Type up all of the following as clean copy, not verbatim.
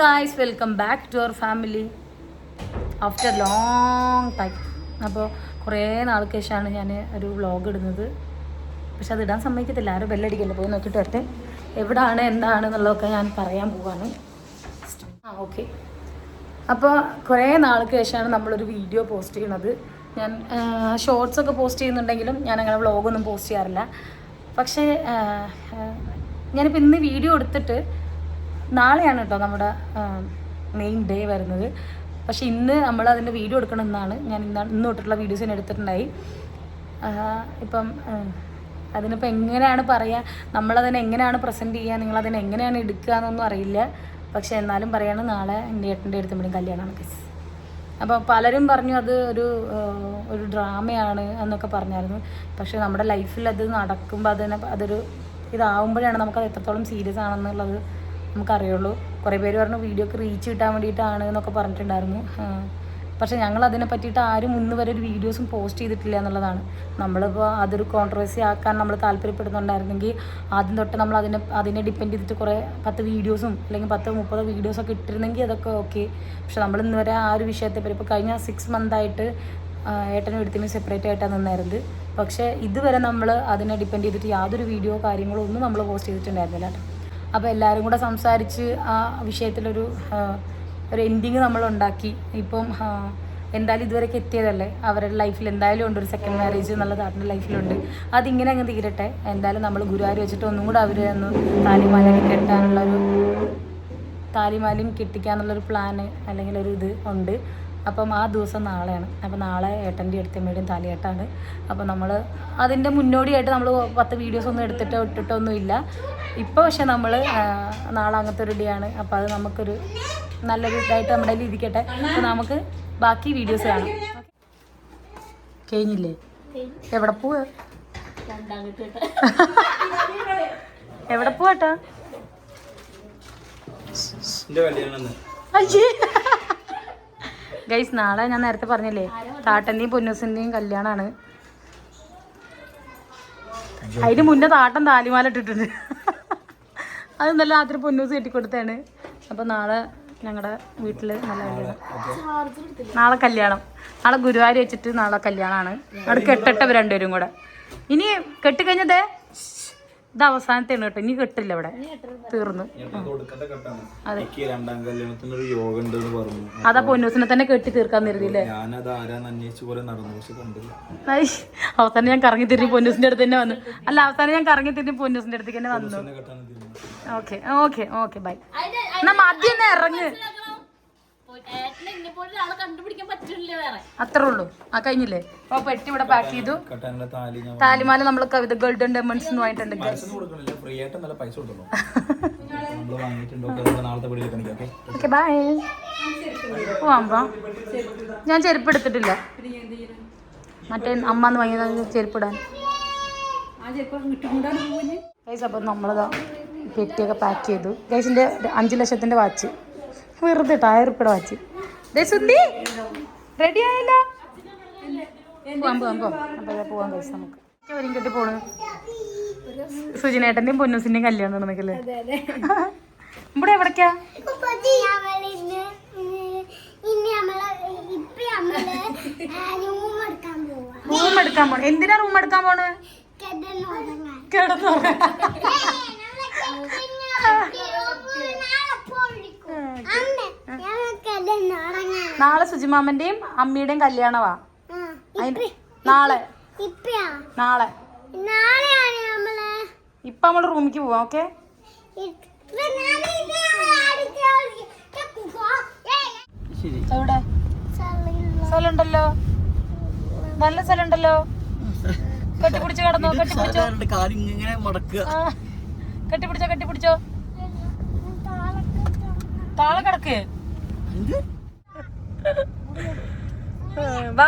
Guys, welcome back to our family after long time. അപ്പോൾ കുറേ നാൾക്ക് ശേഷമാണ് ഞാൻ ഒരു വ്ളോഗ് ഇടുന്നത്. പക്ഷെ അത് ഇടാൻ സമ്മതിക്കത്തില്ല, ആരും ബെല്ലടിക്കല്ല. പോയി നോക്കിയിട്ട് വരട്ടെ എവിടെയാണ് എന്താണ് എന്നുള്ളതൊക്കെ ഞാൻ പറയാൻ പോവാണ്. ഓക്കെ. അപ്പോൾ കുറേ നാൾക്ക് ശേഷമാണ് നമ്മളൊരു വീഡിയോ പോസ്റ്റ് ചെയ്യുന്നത്. ഞാൻ ഷോർട്സൊക്കെ പോസ്റ്റ് ചെയ്യുന്നുണ്ടെങ്കിലും ഞാൻ അങ്ങനെ വ്ളോഗൊന്നും പോസ്റ്റ് ചെയ്യാറില്ല. പക്ഷേ ഞാനിപ്പോൾ ഇന്ന് വീഡിയോ എടുത്തിട്ട് നാളെയാണ് കേട്ടോ നമ്മുടെ മെയിൻ ഡേ വരുന്നത്. പക്ഷെ ഇന്ന് നമ്മൾ അതിൻ്റെ വീഡിയോ എടുക്കണമെന്നാണ് ഞാൻ ഇന്ന് തൊട്ടുള്ള വീഡിയോസ് ഞാൻ എടുത്തിട്ടുണ്ടായി. ഇപ്പം അതിനിപ്പോൾ എങ്ങനെയാണ് പറയുക, നമ്മളതിനെ എങ്ങനെയാണ് പ്രസൻറ്റ് ചെയ്യുക, നിങ്ങളതിനെ എങ്ങനെയാണ് എടുക്കുക എന്നൊന്നും അറിയില്ല. പക്ഷെ എന്നാലും പറയാണ്, നാളെ എൻ്റെ ഏട്ടൻ്റെ അടുത്തുമ്പോഴും കല്യാണമാണ് കേസ്. അപ്പോൾ പലരും പറഞ്ഞു അത് ഒരു ഡ്രാമയാണ് എന്നൊക്കെ പറഞ്ഞായിരുന്നു. പക്ഷെ നമ്മുടെ ലൈഫിൽ അത് നടക്കുമ്പോൾ അതൊരു ഇതാവുമ്പോഴാണ് നമുക്കത് എത്രത്തോളം സീരിയസ് ആണെന്നുള്ളത് നമുക്കറിയുള്ളൂ. കുറേ പേര് പറഞ്ഞു വീഡിയോക്ക് റീച്ച് കിട്ടാൻ വേണ്ടിയിട്ടാണ് എന്നൊക്കെ പറഞ്ഞിട്ടുണ്ടായിരുന്നു. പക്ഷേ ഞങ്ങൾ അതിനെ പറ്റിയിട്ട് ആരും ഇന്ന് വരെ ഒരു വീഡിയോസും പോസ്റ്റ് ചെയ്തിട്ടില്ല എന്നുള്ളതാണ്. നമ്മളിപ്പോൾ അതൊരു കോൺട്രവേഴ്സി ആക്കാൻ നമ്മൾ താല്പര്യപ്പെടുന്നുണ്ടായിരുന്നെങ്കിൽ ആദ്യം തൊട്ട് നമ്മൾ അതിനെ ഡിപ്പെൻഡ് ചെയ്തിട്ട് കുറേ 10 വീഡിയോസും അല്ലെങ്കിൽ 10-30 വീഡിയോസൊക്കെ ഇട്ടിരുന്നെങ്കിൽ അതൊക്കെ ഓക്കെ. പക്ഷെ നമ്മൾ ഇന്ന് വരെ ആ ഒരു വിഷയത്തെ പറ്റി ഇപ്പോൾ കഴിഞ്ഞ 6 മന്തായിട്ട് ഏട്ടനും എടുത്തിന് സെപ്പറേറ്റ് ആയിട്ടാണ് നിന്നായിരുന്നത്. പക്ഷേ ഇതുവരെ നമ്മൾ അതിനെ ഡിപ്പെൻഡ് ചെയ്തിട്ട് യാതൊരു വീഡിയോ കാര്യങ്ങളോ ഒന്നും നമ്മൾ പോസ്റ്റ് ചെയ്തിട്ടുണ്ടായിരുന്നില്ല കേട്ടോ. അപ്പോൾ എല്ലാവരും കൂടെ സംസാരിച്ച് ആ വിഷയത്തിലൊരു എൻഡിങ് നമ്മളുണ്ടാക്കി. ഇപ്പം എന്തായാലും ഇതുവരെയൊക്കെ എത്തിയതല്ലേ, അവരുടെ ലൈഫിൽ എന്തായാലും ഉണ്ട് ഒരു സെക്കൻഡ് മാരേജ് എന്നുള്ളത് അവരുടെ ലൈഫിലുണ്ട്. അതിങ്ങനെ അങ്ങ് തീരട്ടെ. എന്തായാലും നമ്മൾ ഗുരുവായൂർ വെച്ചിട്ട് ഒന്നും കൂടെ അവർ ഒന്ന് താലിമാലയും കെട്ടിക്കാനുള്ളൊരു പ്ലാന് അല്ലെങ്കിൽ ഒരു ഇത് ഉണ്ട്. അപ്പം ആ ദിവസം നാളെയാണ്. അപ്പോൾ നാളെ ഏട്ടൻ്റെ അടുത്തമ്മയുടെയും താലിയേട്ടാണ്. അപ്പോൾ നമ്മൾ അതിൻ്റെ മുന്നോടിയായിട്ട് നമ്മൾ 10 വീഡിയോസൊന്നും ഇട്ടിട്ടൊന്നുമില്ല ഇപ്പോൾ. പക്ഷെ നമ്മൾ നാളെ അങ്ങനത്തെ ഒരു ഡേ ആണ്. അപ്പോൾ അത് നമുക്കൊരു നല്ലൊരു ഇതായിട്ട് നമ്മുടെ കയ്യിൽ ഇരിക്കട്ടെ. അപ്പോൾ നമുക്ക് ബാക്കി വീഡിയോസ് കാണാം. കഴിഞ്ഞില്ലേ? എവിടെ പോവാ? എവിടെ പോവാട്ടാ? ഗൈസ്, നാളെ ഞാൻ നേരത്തെ പറഞ്ഞില്ലേ, താട്ടൻ്റെയും പൊന്നൂസിൻ്റെയും കല്യാണമാണ്. അതിന് മുന്നേ താട്ടൻ താലിമാല ഇട്ടിട്ടുണ്ട്. അത് നല്ല രാത്രി പൊന്നൂസ് കെട്ടിക്കൊടുത്താണ്. അപ്പോൾ നാളെ ഞങ്ങളുടെ വീട്ടിൽ നല്ല കല്യാണം. നാളെ കല്യാണം, നാളെ ഗുരുവായൂർ വെച്ചിട്ട് നാളെ കല്യാണമാണ്. അവിടെ കെട്ടിട്ടവർ രണ്ടുപേരും കൂടെ. ഇനി കെട്ടിക്കഴിഞ്ഞതേ ഇത് അവസാനത്തെയാണ് കേട്ടോ. ഇനി കെട്ടില്ല, ഇവിടെ തീർന്നു. അതെ, അതാ പൊന്നൂസിനെ തന്നെ കെട്ടി തീർക്കാൻ തരുന്നില്ലേ. അവസാനം ഞാൻ കറങ്ങി തിരിഞ്ഞ് പൊന്നൂസിന്റെ അടുത്ത് തന്നെ വന്നു. അല്ല, അവസാനം ഞാൻ കറങ്ങി തിരിഞ്ഞ് പൊന്നൂസിന്റെ അടുത്തേക്ക് തന്നെ വന്നു. Okay okay okay, bye. എന്നാ മദ്യം ഒന്ന് ഇറങ്ങ്. അത്രേ ഉള്ളൂ. ആ, കഴിഞ്ഞില്ലേ? അപ്പൊ പെട്ടി ഇവിടെ പാക്ക് ചെയ്തു. താലിമാല നമ്മൾ കവിത ഗോൾഡൻ ഡയമണ്ട്സ് വാങ്ങിയിട്ടുണ്ട്. Okay, bye. പോവാ. ഞാൻ ചെരുപ്പ് എടുത്തിട്ടില്ല, മറ്റേ അമ്മന്ന് വാങ്ങിയത് ചെരുപ്പിടാൻ. ഗൈസ്, അപ്പം നമ്മളിതാ പെട്ടിയൊക്കെ പാക്ക് ചെയ്തു. ഗൈസിൻ്റെ 5 ലക്ഷത്തിൻ്റെ വാച്ച്, വെറുതെ 1000 രൂപയുടെ വാച്ച്. സുന്ദി റെഡി ആയല്ലോ. പോവാം ഗൈസ്. നമുക്ക് വരും കെട്ടി പോണു. സുജിനേട്ടൻ്റെയും പൊന്നൂസിൻ്റെയും കല്യാണം നടന്നില്ലേ? ഇവിടെ എവിടേക്കാ? റൂം എടുക്കാൻ പോണ? എന്തിനാ റൂം എടുക്കാൻ പോണ്? നാളെ സുജിമാമന്റെയും അമ്മയുടെയും കല്യാണവാ. നാളെ ഇപ്പൊ നമ്മള് റൂമിക്ക് പോവാം. ഓക്കെ, എവിടെ സ്ഥലമുണ്ടല്ലോ, നല്ല സ്ഥലമുണ്ടല്ലോ. കെട്ടിപ്പിടിച്ചോ, കിടന്നോ, കെട്ടിപ്പിടിച്ചോ. താഴെ കിടക്ക്. വാ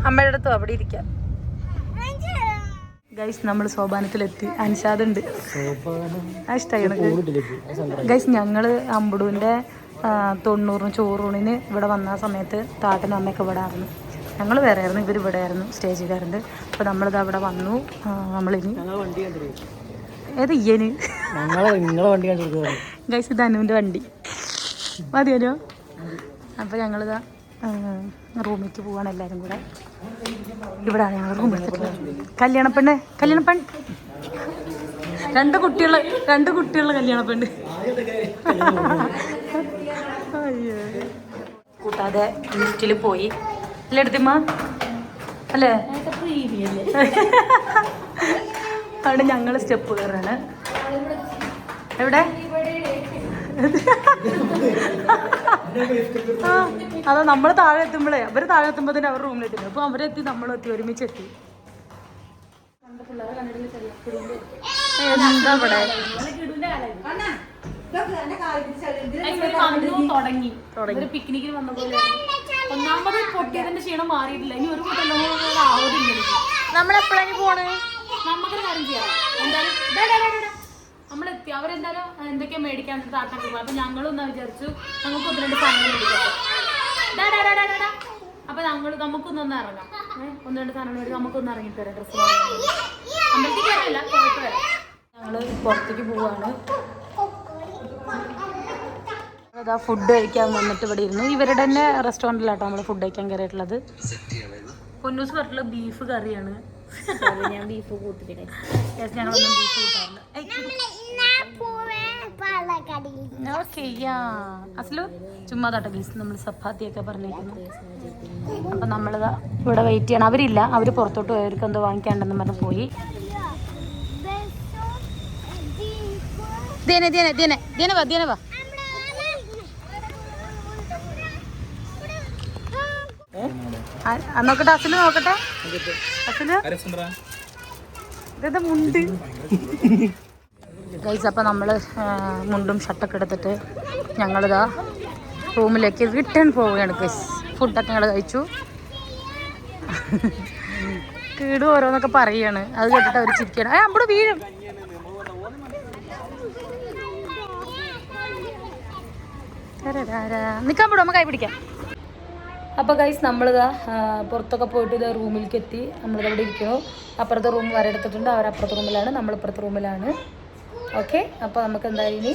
അമ്മയുടെ അടുത്തോ, അവിടെ ഇരിക്കാം. ഗൈസ്, നമ്മൾ സോപാനത്തിലെത്തി. അൻഷാദുണ്ട്. ഇഷ്ടമായി ഗൈസ്. ഞങ്ങള് അമ്പുടുവിന്റെ 90 ചോറൂണിന് ഇവിടെ വന്ന സമയത്ത് താട്ടനും അമ്മയൊക്കെ ഇവിടെ ആയിരുന്നു. ഞങ്ങൾ വേറെ ആയിരുന്നു, ഇവർ ഇവിടെ ആയിരുന്നു സ്റ്റേജിലായിരുന്നു. അപ്പോൾ നമ്മളിത് അവിടെ വന്നു. നമ്മളിനി ഏത് ഇയ്യന് നിങ്ങളെ വണ്ടി ഗൈസ് ഇത് അനുവിൻ്റെ വണ്ടി മതിയല്ലോ. അപ്പോൾ ഞങ്ങളിതാ റൂമിലേക്ക് പോവാണ് എല്ലാവരും കൂടെ. ഇവിടെയാണ് ഞങ്ങൾ റൂമിൽ കല്യാണപ്പെണ്ണ് രണ്ട് കുട്ടികളുടെ കല്യാണപ്പെണ്ണ്. അയ്യോ കൂട്ടാതെ ലിസ്റ്റിൽ പോയി അല്ലേ എടുത്തിമ്മ അല്ലേ? അവിടെ ഞങ്ങൾ സ്റ്റെപ്പ് കയറാണ്. എവിടെ അതോ നമ്മൾ താഴെ എത്തുമ്പോഴേ അവർ താഴെ എത്തുമ്പോൾ തന്നെ അവർ റൂമിലെത്തി. അപ്പോൾ അവരെത്തി നമ്മളെത്തി ഒരുമിച്ചെത്തി. എന്താ ഇവിടെ തുടങ്ങി പിക്നിക്കിന് വന്ന പോലെ. ഒന്നാമത് പൊട്ടിയതിന്റെ ക്ഷീണം മാറിയിട്ടില്ല. ഇനി ഒരു കൂട്ടം നമ്മളെപ്പോഴാണ് പോണേ? നമുക്കൊരു കാര്യം ചെയ്യാം. എന്തായാലും നമ്മളെത്തി അവരെന്തായാലും എന്തൊക്കെയാ മേടിക്കാൻ താത്താക്കി പോകും. അപ്പൊ ഞങ്ങളൊന്നാ വിചാരിച്ചു നമുക്ക് 1-2 സാധനങ്ങൾ മേടിക്കാം. അപ്പൊ നമുക്കൊന്നൊന്ന് ഇറങ്ങാം. 1-2 സാധനങ്ങൾ മേടിച്ച് നമുക്കൊന്ന് ഇറങ്ങിട്ട് വരാം. ഡ്രസ്സ് അമ്പലത്തേക്ക് വരാനില്ല, പോയിട്ട് വരാം. ഞങ്ങള് പുറത്തേക്ക് പോവാണ്. അതാ ഫുഡ് കഴിക്കാൻ വന്നിട്ട് ഇവിടെ ഇരുന്നു. ഇവരുടെ തന്നെ റെസ്റ്റോറൻറ്റിലാട്ടോ നമ്മൾ ഫുഡ് കഴിക്കാൻ കയറിയിട്ടുള്ളത്. പൊന്നൂസ് പറഞ്ഞിട്ടുള്ള ബീഫ് കറിയാണ്. ഞാൻ ബീഫ് കൂട്ടിട്ട് ഞങ്ങളൊന്നും ബീഫ് കൂട്ടാറില്ല. അസലു ചുമ്മാ തട്ട ഗീസ് നമ്മൾ ചപ്പാത്തിയൊക്കെ പറഞ്ഞേക്കുന്നു. അപ്പം നമ്മളിതാ ഇവിടെ വെയിറ്റ് ചെയ്യണം. അവരില്ല, അവർ പുറത്തോട്ട് പോയി. അവർക്ക് എന്തോ വാങ്ങിക്കാണ്ടെന്ന് പറഞ്ഞ് പോയി. നോക്കട്ടെ അസല് നോക്കട്ടെ. അസല് ഇതെന്താ മുണ്ട് ഗൈസ്. അപ്പം നമ്മൾ മുണ്ടും ഷർട്ടൊക്കെ എടുത്തിട്ട് ഞങ്ങളിതാ റൂമിലേക്ക് റിട്ടേൺ പോവുകയാണ് ഗൈസ്. ഫുഡൊക്കെ ഞങ്ങൾ കഴിച്ചു. കീട് ഓരോന്നൊക്കെ പറയാണ്. അത് കേട്ടിട്ട് അവർ ചിരിക്കണം. അവിടെ വീഴും. നിൽക്കാൻ വിടും, നമുക്ക് കൈ പിടിക്കാം. അപ്പോൾ ഗൈസ് നമ്മളിതാ പുറത്തൊക്കെ പോയിട്ട് ഇതാ റൂമിലേക്ക് എത്തി. നമ്മളിതവിടെ ഇരിക്കുന്നു. അപ്പുറത്തെ റൂം വരെ എടുത്തിട്ടുണ്ട്. അവരപ്പുറത്തെ റൂമിലാണ്, നമ്മളിപ്പുറത്തെ റൂമിലാണ്. ഓക്കെ, അപ്പോൾ നമുക്ക് എന്തായാലും ഇനി